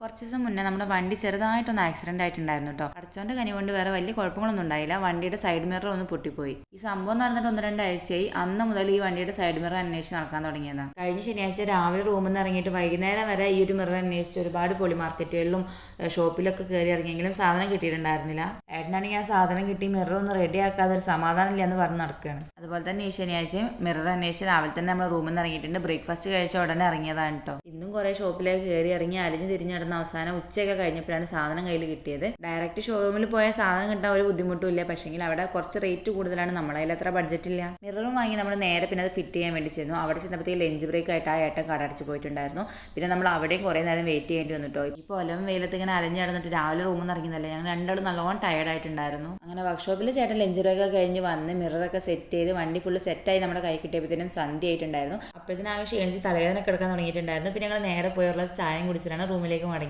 കുറച്ച് ദിവസം മുന്നേ നമ്മുടെ വണ്ടി ചെറുതായിട്ടൊന്ന് ആക്സിഡന്റ് ആയിട്ടുണ്ടായിരുന്നു കേട്ടോ. അടച്ചോന്റെ കനി കൊണ്ട് വേറെ വലിയ കുഴപ്പങ്ങളൊന്നും ഉണ്ടായില്ല. വണ്ടിയുടെ സൈഡ് മിറർ ഒന്ന് പൊട്ടിപ്പോയി. ഈ സംഭവം നടന്നിട്ട് 1-2 ആഴ്ചയായി. അന്ന് മുതൽ ഈ വണ്ടിയുടെ സൈഡ് മിറർ അന്വേഷിച്ച് നടക്കാൻ തുടങ്ങിയതാണ്. കഴിഞ്ഞ ശനിയാഴ്ച രാവിലെ റൂമിൽ നിന്ന് ഇറങ്ങിയിട്ട് വൈകുന്നേരം വരെ ഈ ഒരു മിറർ അന്വേഷിച്ച് ഒരുപാട് പൊളി മാർക്കറ്റുകളിലും ഷോപ്പിലൊക്കെ കയറി ഇറങ്ങിയെങ്കിലും സാധനം കിട്ടിയിട്ടുണ്ടായിരുന്നില്ല. ഏട്ടനാണെങ്കിൽ ആ സാധനം കിട്ടി മിറർ ഒന്ന് റെഡി ആക്കാതെ ഒരു സമാധാനം ഇല്ല എന്ന് പറഞ്ഞ് നടക്കുകയാണ്. അതുപോലെ തന്നെ ഈ ശനിയാഴ്ച മിറർ അന്വേഷിച്ച് രാവിലെ തന്നെ നമ്മൾ റൂമിൽ നിന്ന് ഇറങ്ങിയിട്ടുണ്ട്. ബ്രേക്ക്ഫാസ്റ്റ് കഴിച്ച ഉടനെ ഇറങ്ങിയതാണ് കേട്ടോ. ഇന്നും കുറേ ഷോപ്പിലേക്ക് കയറി ഇറങ്ങി അലിഞ്ഞ് തിരിഞ്ഞ് നടന്ന അവസാനം ഉച്ചയൊക്കെ കഴിഞ്ഞപ്പോഴാണ് സാധനം കയ്യിൽ കിട്ടിയത്. ഡയറക്റ്റ് ഷോറൂമിൽ പോയ സാധനം കിട്ടാൻ ഒരു ബുദ്ധിമുട്ടും ഇല്ല. പക്ഷേങ്കിൽ അവിടെ കുറച്ച് റേറ്റ് കൂടുതലാണ്. നമ്മളെ കയ്യിൽ അത്ര ബഡ്ജറ്റ് ഇല്ല. മിററും വാങ്ങി നമ്മൾ നേരെ പിന്നെ അത് ഫിറ്റ് ചെയ്യാൻ വേണ്ടി ചെന്നു. അവിടെ ചെന്നപ്പോഴത്തേക്ക് ലഞ്ച് ബ്രേക്ക് ആയിട്ട് ആ ഏട്ടൻ കടടച്ച് പോയിട്ടുണ്ടായിരുന്നു. പിന്നെ നമ്മൾ അവിടെയും കുറേ നേരം വെയിറ്റ് ചെയ്യേണ്ടി വന്നിട്ടോ. ഇപ്പോൾ ഒലം വെയിലത്ത് ഇങ്ങനെ അലഞ്ഞ് നടന്നിട്ട് രാവിലെ റൂമിൽ നിന്ന് ഇറങ്ങിയതല്ലേ, ഞങ്ങൾ രണ്ടാളും നല്ലോണം ടയർഡ് ആയിട്ടുണ്ടായിരുന്നു. അങ്ങനെ വർക്ക്ഷോപ്പിൽ ചേട്ടൻ ലഞ്ച് ബ്രേക്ക് ഒക്കെ കഴിഞ്ഞ് വന്ന് മിററൊക്കെ സെറ്റ് ചെയ്ത് വണ്ടി ഫുള്ള് സെറ്റായി നമ്മുടെ കൈ കിട്ടിയപ്പോഴത്തേനും സന്ധ്യ ആയിട്ടുണ്ടായിരുന്നു. അപ്പോഴത്തേനും ആകെ ക്ഷീണിച്ച് തലവേദന കിടക്കാൻ തുടങ്ങിയിട്ടുണ്ടായിരുന്നു. പിന്നെ ഞങ്ങൾ നേരെ പോയുള്ള ചായയും കുടിച്ചിട്ടാണ് റൂമിലേക്ക്